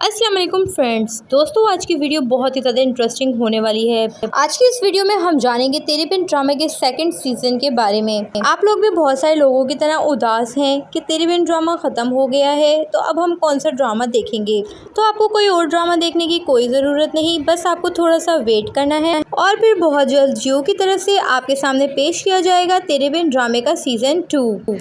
अस्सलाम वालेकुम फ्रेंड्स। दोस्तों, आज की वीडियो बहुत ही ज़्यादा इंटरेस्टिंग होने वाली है। आज की इस वीडियो में हम जानेंगे तेरे बिन ड्रामा के सेकंड सीज़न के बारे में। आप लोग भी बहुत सारे लोगों की तरह उदास हैं कि तेरे बिन ड्रामा ख़त्म हो गया है, तो अब हम कौन सा ड्रामा देखेंगे। तो आपको कोई और ड्रामा देखने की कोई ज़रूरत नहीं, बस आपको थोड़ा सा वेट करना है और फिर बहुत जल्द जियो की तरफ से आपके सामने पेश किया जाएगा तेरे बिन ड्रामे का सीज़न 2।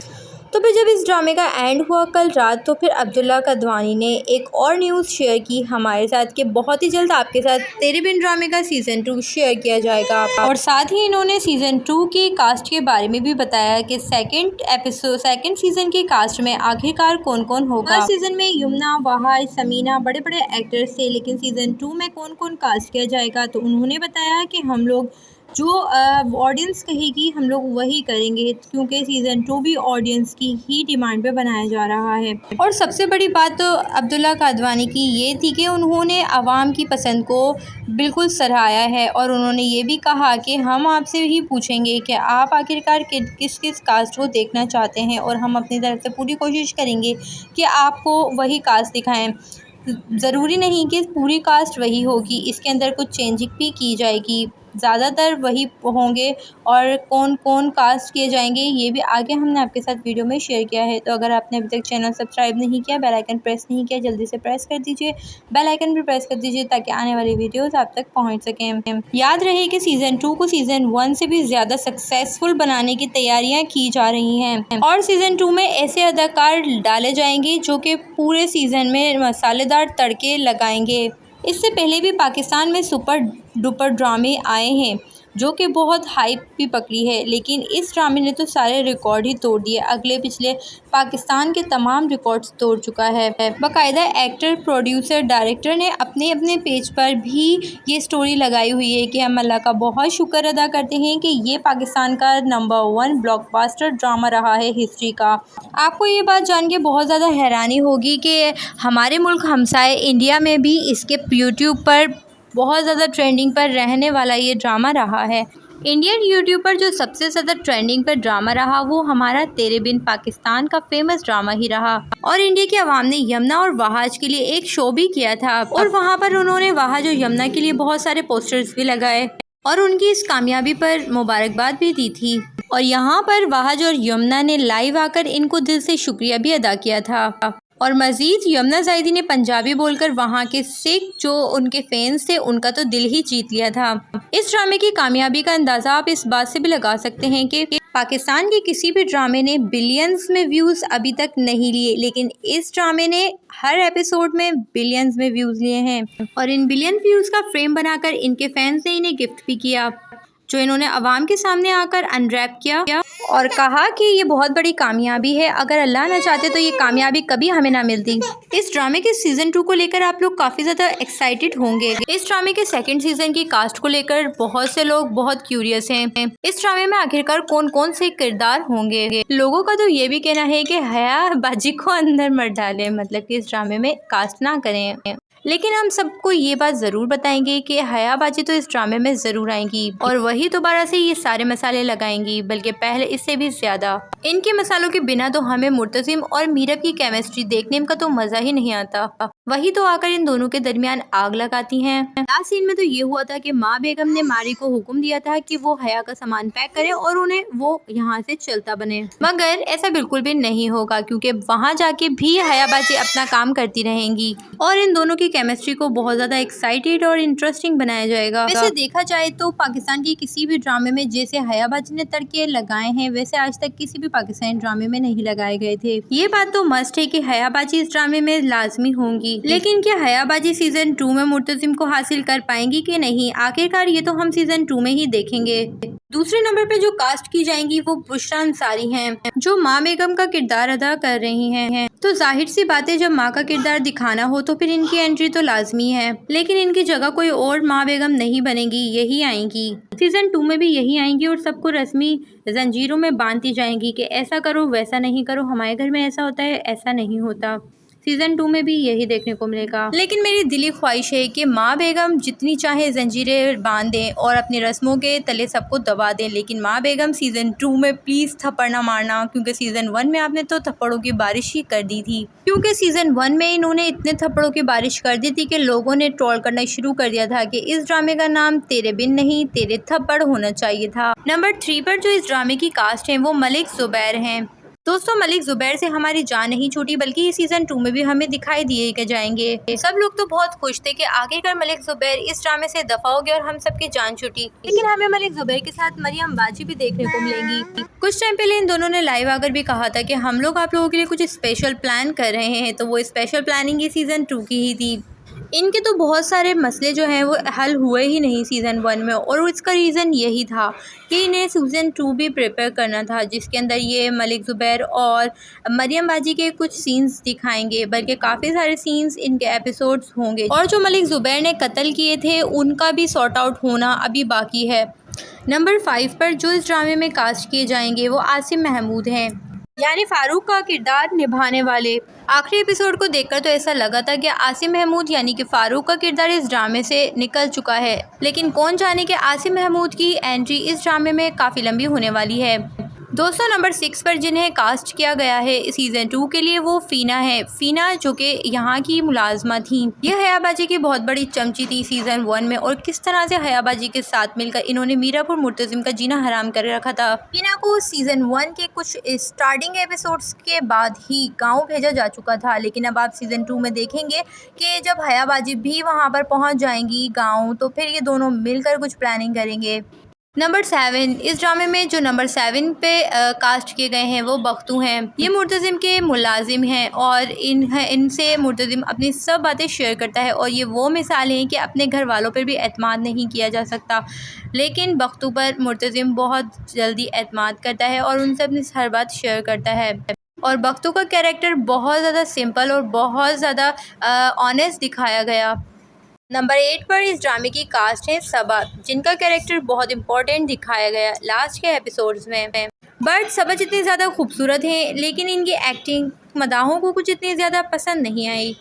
तो फिर जब इस ड्रामे का एंड हुआ कल रात, तो फिर अब्दुल्ला कदवानी ने एक और न्यूज़ शेयर की हमारे साथ कि बहुत ही जल्द आपके साथ तेरे बिन ड्रामे का सीज़न 2 शेयर किया जाएगा। और साथ ही इन्होंने सीज़न 2 की कास्ट के बारे में भी बताया कि सेकंड सीज़न के कास्ट में आखिरकार कौन कौन होगा। हर सीज़न में यमुना, वहाज, समीना बड़े बड़े एक्टर्स थे, लेकिन सीज़न 2 में कौन कौन कास्ट किया जाएगा। तो उन्होंने बताया कि हम लोग जो ऑडियंस कहेगी हम लोग वही करेंगे, क्योंकि सीज़न 2 भी ऑडियंस की ही डिमांड पे बनाया जा रहा है। और सबसे बड़ी बात तो अब्दुल्ला कादवानी की ये थी कि उन्होंने आवाम की पसंद को बिल्कुल सराहाया है और उन्होंने ये भी कहा कि हम आपसे ही पूछेंगे कि आप आखिरकार किस किस कास्ट को देखना चाहते हैं, और हम अपनी तरफ से पूरी कोशिश करेंगे कि आपको वही कास्ट दिखाएं। ज़रूरी नहीं कि पूरी कास्ट वही होगी, इसके अंदर कुछ चेंजिंग भी की जाएगी, ज़्यादातर वही होंगे। और कौन कौन कास्ट किए जाएंगे ये भी आगे हमने आपके साथ वीडियो में शेयर किया है। तो अगर आपने अभी तक चैनल सब्सक्राइब नहीं किया, बेल आइकन प्रेस नहीं किया, जल्दी से प्रेस कर दीजिए, बेल आइकन भी प्रेस कर दीजिए ताकि आने वाली वीडियोस आप तक पहुंच सकें। याद रहे कि सीज़न 2 को सीज़न 1 से भी ज़्यादा सक्सेसफुल बनाने की तैयारियां की जा रही हैं और सीज़न 2 में ऐसे अदाकार डाले जाएंगे जो कि पूरे सीज़न में मसालेदार तड़के लगाएंगे। इससे पहले भी पाकिस्तान में सुपर डुपर ड्रामे आए हैं जो कि बहुत हाइप भी पकड़ी है, लेकिन इस ड्रामे ने तो सारे रिकॉर्ड ही तोड़ दिए। अगले पिछले पाकिस्तान के तमाम रिकॉर्ड्स तोड़ चुका है। बाकायदा एक्टर, प्रोड्यूसर, डायरेक्टर ने अपने अपने पेज पर भी ये स्टोरी लगाई हुई है कि हम अल्लाह का बहुत शुक्र अदा करते हैं कि ये पाकिस्तान का नंबर 1 ब्लॉकबस्टर ड्रामा रहा है हिस्ट्री का। आपको ये बात जान के बहुत ज़्यादा हैरानी होगी कि हमारे मुल्क हमसाए इंडिया में भी इसके यूट्यूब पर बहुत ज़्यादा ट्रेंडिंग पर रहने वाला ये ड्रामा रहा है। इंडियन यूट्यूब पर जो सबसे ज़्यादा ट्रेंडिंग पर ड्रामा रहा वो हमारा तेरे बिन पाकिस्तान का फेमस ड्रामा ही रहा। और इंडिया की आवाम ने यमुना और वहाज के लिए एक शो भी किया था और वहाँ पर उन्होंने वहाज और यमुना के लिए बहुत सारे पोस्टर्स भी लगाए और उनकी इस कामयाबी पर मुबारकबाद भी दी थी। और यहाँ पर वहाज और यमुना ने लाइव आकर इनको दिल से शुक्रिया भी अदा किया था। और मज़ीद यमुना ज़ाहिदी ने पंजाबी बोलकर वहाँ के सिख जो उनके फैंस थे उनका तो दिल ही जीत लिया था। इस ड्रामे की कामयाबी का अंदाज़ा आप इस बात से भी लगा सकते हैं कि पाकिस्तान के किसी भी ड्रामे ने बिलियंस में व्यूज़ अभी तक नहीं लिए, लेकिन इस ड्रामे ने हर एपिसोड में बिलियंस में व्यूज़ लिए हैं। और इन बिलियन व्यूज़ का फ्रेम बनाकर इनके फैंस ने इन्हें गिफ्ट भी किया, जो इन्होंने आवाम के सामने आकर अनरैप किया और कहा कि ये बहुत बड़ी कामयाबी है, अगर अल्लाह ना चाहते तो ये कामयाबी कभी हमें ना मिलती। इस ड्रामे के सीज़न 2 को लेकर आप लोग काफ़ी ज़्यादा एक्साइटेड होंगे। इस ड्रामे के सेकंड सीज़न की कास्ट को लेकर बहुत से लोग बहुत क्यूरियस हैं। इस ड्रामे में आखिरकार कौन कौन से किरदार होंगे। लोगों का तो ये भी कहना है कि हया बाजी को अंदर मत डालें, मतलब कि इस ड्रामे में कास्ट ना करें, लेकिन हम सबको ये बात ज़रूर बताएंगे कि हया बाजी तो इस ड्रामे में ज़रूर आएंगी और वही दोबारा से ये सारे मसाले लगाएंगी, बल्कि पहले इससे भी ज़्यादा। इनके मसालों के बिना तो हमें मुर्तज़िम और मीरब की केमिस्ट्री देखने का तो मज़ा ही नहीं आता। वही तो आकर इन दोनों के दरमियान आग लगाती हैं। लास्ट सीन में तो ये हुआ था कि माँ बेगम ने मारी को हुक्म दिया था कि वो हया का सामान पैक करे और उन्हें वो यहाँ से चलता बने, मगर ऐसा बिल्कुल भी नहीं होगा, क्योंकि वहाँ जाके भी हया बाजी अपना काम करती रहेंगी और इन दोनों की केमिस्ट्री को बहुत ज़्यादा एक्साइटेड और इंटरेस्टिंग बनाया जाएगा। वैसे देखा जाए तो पाकिस्तान की किसी भी ड्रामे में जैसे हया बाजी ने तड़के लगाए हैं, वैसे आज तक किसी भी पाकिस्तानी ड्रामे में नहीं लगाए गए थे। ये बात तो मस्ट है कि हया बाजी इस ड्रामे में लाजमी होंगी, लेकिन क्या हया बाजी सीज़न 2 में मुर्तज़िम को हासिल कर पाएंगी कि नहीं, आखिरकार ये तो हम सीज़न 2 में ही देखेंगे। दूसरे नंबर पे जो कास्ट की जाएंगी वो बुशरा अंसारी हैं, जो माँ बेगम का किरदार अदा कर रही हैं। तो जाहिर सी बात है, जब माँ का किरदार दिखाना हो तो फिर इनकी एंट्री तो लाजमी है, लेकिन इनकी जगह कोई और माँ बेगम नहीं बनेगी, यही आएंगी। सीज़न 2 में भी यही आएंगी और सबको रस्मी जंजीरों में बांधती जाएंगी कि ऐसा करो, वैसा नहीं करो, हमारे घर में ऐसा होता है, ऐसा नहीं होता। सीज़न 2 में भी यही देखने को मिलेगा। लेकिन मेरी दिली ख्वाहिश है कि माँ बेगम जितनी चाहे जंजीरें बांध दें और अपनी रस्मों के तले सबको दबा दें, लेकिन माँ बेगम सीज़न 2 में प्लीज़ थप्पड़ ना मारना, क्योंकि सीज़न 1 में आपने तो थप्पड़ों की बारिश ही कर दी थी। क्योंकि सीज़न 1 में इन्होंने इतने थप्पड़ों की बारिश कर दी थी कि लोगों ने ट्रोल करना शुरू कर दिया था कि इस ड्रामे का नाम तेरे बिन नहीं तेरे थप्पड़ होना चाहिए था। नंबर 3 पर जो इस ड्रामे की कास्ट है वो मलिक ज़ुबैर हैं। दोस्तों, मलिक ज़ुबैर से हमारी जान नहीं छूटी, बल्कि ये सीज़न 2 में भी हमें दिखाई दिए जाएंगे। सब लोग तो बहुत खुश थे कि आखिरकार मलिक ज़ुबैर इस ड्रामे से दफा हो गया और हम सबकी जान छूटी, लेकिन हमें मलिक ज़ुबैर के साथ मरियम बाजी भी देखने को मिलेंगी। कुछ टाइम पहले इन दोनों ने लाइव आकर भी कहा था कि हम लोग आप लोगों के लिए कुछ स्पेशल प्लान कर रहे हैं, तो वो स्पेशल प्लानिंग ये सीज़न 2 की ही थी। इनके तो बहुत सारे मसले जो हैं वो हल हुए ही नहीं सीज़न 1 में, और इसका रीज़न यही था कि इन्हें सीज़न 2 भी प्रिपेयर करना था, जिसके अंदर ये मलिक ज़ुबैर और मरियम बाजी के कुछ सीन्स दिखाएंगे, बल्कि काफ़ी सारे सीन्स इनके एपिसोड्स होंगे। और जो मलिक ज़ुबैर ने कत्ल किए थे उनका भी सॉर्ट आउट होना अभी बाकी है। नंबर 5 पर जो इस ड्रामे में कास्ट किए जाएंगे वो आसिम महमूद हैं, यानी फ़ारूक का किरदार निभाने वाले। आखिरी एपिसोड को देखकर तो ऐसा लगा था कि आसिम महमूद यानी कि फ़ारूक का किरदार इस ड्रामे से निकल चुका है, लेकिन कौन जाने कि आसिम महमूद की एंट्री इस ड्रामे में काफ़ी लंबी होने वाली है। दोस्तों, नंबर 6 पर जिन्हें कास्ट किया गया है सीज़न 2 के लिए वो फ़ीना है। फ़ीना जो कि यहाँ की मुलाजमा थी, ये हयाबाजी की बहुत बड़ी चमची थी सीज़न 1 में, और किस तरह से हयाबाजी के साथ मिलकर इन्होंने मीरापुर मुर्तज़िम का जीना हराम कर रखा था। फ़ीना को सीज़न 1 के कुछ स्टार्टिंग एपिसोड्स के बाद ही गाँव भेजा जा चुका था, लेकिन अब आप सीज़न 2 में देखेंगे कि जब हयाबाजी भी वहाँ पर पहुँच जाएंगी गाँव, तो फिर ये दोनों मिलकर कुछ प्लानिंग करेंगे। नंबर 7, इस ड्रामे में जो नंबर 7 पे कास्ट किए गए हैं वो बख्तू हैं। ये मुर्तज़िम के मुलाजिम हैं और इनसे मुर्तज़िम अपनी सब बातें शेयर करता है, और ये वो मिसालें हैं कि अपने घर वालों पर भी एतमाद नहीं किया जा सकता, लेकिन बख्तू पर मुर्तज़िम बहुत जल्दी एतमाद करता है और उनसे अपनी हर बात शेयर करता है। और बख्तू का कैरेक्टर बहुत ज़्यादा सिंपल और बहुत ज़्यादा ऑनेस्ट दिखाया गया। नंबर 8 पर इस ड्रामे की कास्ट है सबा, जिनका कैरेक्टर बहुत इंपॉर्टेंट दिखाया गया लास्ट के एपिसोड्स में। बट सबा जितनी ज़्यादा खूबसूरत हैं, लेकिन इनकी एक्टिंग मदाहों को कुछ इतनी ज़्यादा पसंद नहीं आई।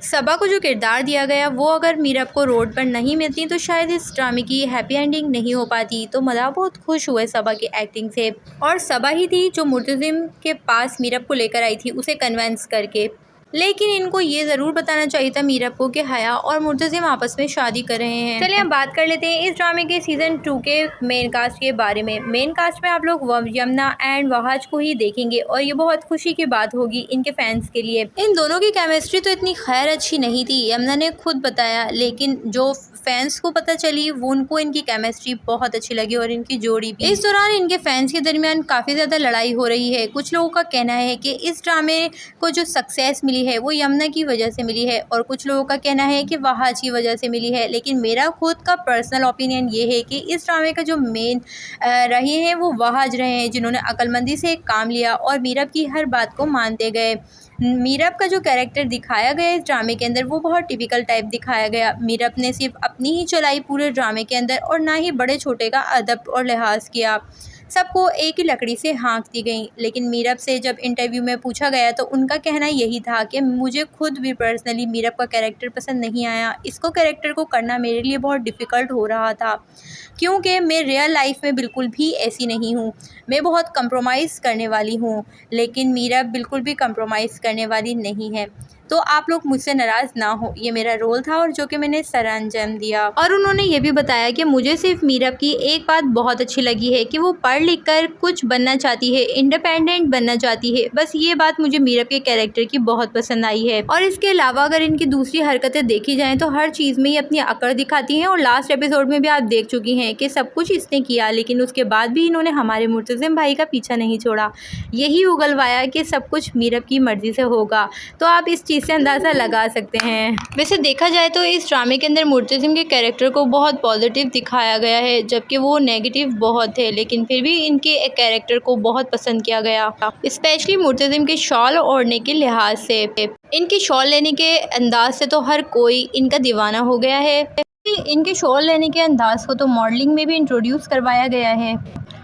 सबा को जो किरदार दिया गया वो अगर मीरब को रोड पर नहीं मिलती तो शायद इस ड्रामे की हैप्पी एंडिंग नहीं हो पाती। तो मदा बहुत खुश हुए सबा की एक्टिंग से, और सबा ही थी जो मुर्तज़िम के पास मीरब को लेकर आई थी उसे कन्विंस करके। लेकिन इनको ये ज़रूर बताना चाहिए था मीरब को कि हया और मुर्तज़िम आपस में शादी कर रहे हैं। चलिए हम बात कर लेते हैं इस ड्रामे के सीज़न 2 के मेन कास्ट के बारे में। मेन कास्ट में आप लोग यमुना एंड वहाज को ही देखेंगे, और ये बहुत खुशी की बात होगी इनके फैंस के लिए। इन दोनों की केमिस्ट्री तो इतनी खैर अच्छी नहीं थी, यमुना ने खुद बताया, लेकिन जो फैंस को पता चली वो उनको इनकी केमिस्ट्री बहुत अच्छी लगी और इनकी जोड़ी भी। इस दौरान इनके फैंस के दरमियान काफ़ी ज़्यादा लड़ाई हो रही है। कुछ लोगों का कहना है कि इस ड्रामे को जो सक्सेस मिली है वो यमुना की वजह से मिली है, और कुछ लोगों का कहना है कि वहाज की वजह से मिली है। लेकिन मेरा खुद का पर्सनल ओपिनियन ये है कि इस ड्रामे का जो मेन रहे हैं वो वहाज रहे हैं, जिन्होंने अक्लमंदी से काम लिया और मीरब की हर बात को मानते गए। मीरब का जो कैरेक्टर दिखाया गया इस ड्रामे के अंदर वो बहुत टिपिकल टाइप दिखाया गया। मीरब ने सिर्फ अपनी ही चलाई पूरे ड्रामे के अंदर, और ना ही बड़े छोटे का अदब और लिहाज किया। सबको एक ही लकड़ी से हाँक दी गई। लेकिन मीरब से जब इंटरव्यू में पूछा गया तो उनका कहना यही था कि मुझे खुद भी पर्सनली मीरब का कैरेक्टर पसंद नहीं आया। इसको कैरेक्टर को करना मेरे लिए बहुत डिफ़िकल्ट हो रहा था, क्योंकि मैं रियल लाइफ में बिल्कुल भी ऐसी नहीं हूँ। मैं बहुत कंप्रोमाइज़ करने वाली हूँ, लेकिन मीरब बिल्कुल भी कंप्रोमाइज़ करने वाली नहीं है। तो आप लोग मुझसे नाराज़ ना हो, ये मेरा रोल था और जो कि मैंने सरअंजाम दिया। और उन्होंने ये भी बताया कि मुझे सिर्फ मीरब की एक बात बहुत अच्छी लगी है कि वो पढ़ लिख कर कुछ बनना चाहती है, इंडिपेंडेंट बनना चाहती है। बस ये बात मुझे मीरब के कैरेक्टर की बहुत पसंद आई है। और इसके अलावा अगर इनकी दूसरी हरकतें देखी जाएँ तो हर चीज़ में ये अपनी अकड़ दिखाती हैं, और लास्ट एपिसोड में भी आप देख चुकी हैं कि सब कुछ इसने किया, लेकिन उसके बाद भी इन्होंने हमारे मुर्तज़िम भाई का पीछा नहीं छोड़ा। यही उगलवाया कि सब कुछ मीरब की मर्ज़ी से होगा। तो आप इस चीज़ से अंदाज़ा लगा सकते हैं। वैसे देखा जाए तो इस ड्रामे के अंदर मुर्तज़िम के कैरेक्टर को बहुत पॉजिटिव दिखाया गया है, जबकि वो नेगेटिव बहुत है, लेकिन फिर भी इनके कैरेक्टर को बहुत पसंद किया गया, स्पेशली मुर्तज़िम के शॉल ओढ़ने के लिहाज से। इनकी शॉल लेने के अंदाज से तो हर कोई इनका दीवाना हो गया है। इनके शॉल लेने के अंदाज को तो मॉडलिंग में भी इंट्रोड्यूस करवाया गया है।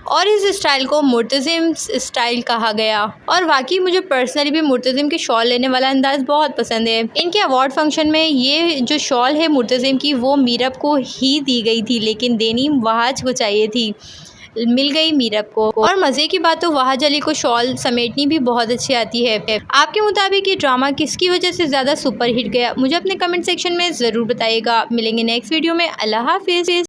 और इस स्टाइल को मुर्तज़िम स्टाइल कहा गया। और वाकई मुझे पर्सनली भी मुर्तज़िम के शॉल लेने वाला अंदाज़ बहुत पसंद है। इनके अवार्ड फंक्शन में ये जो शॉल है मुर्तज़िम की वो मीरब को ही दी गई थी, लेकिन देनी वहाज को चाहिए थी, मिल गई मीरब को। और मज़े की बात तो वहाज अली को शॉल समेटनी भी बहुत अच्छी आती है। आपके मुताबिक ये ड्रामा किसकी वजह से ज़्यादा सुपर हिट गया, मुझे अपने कमेंट सेक्शन में ज़रूर बताइएगा। मिलेंगे नेक्स्ट वीडियो में। अल्लाह हाफिज़।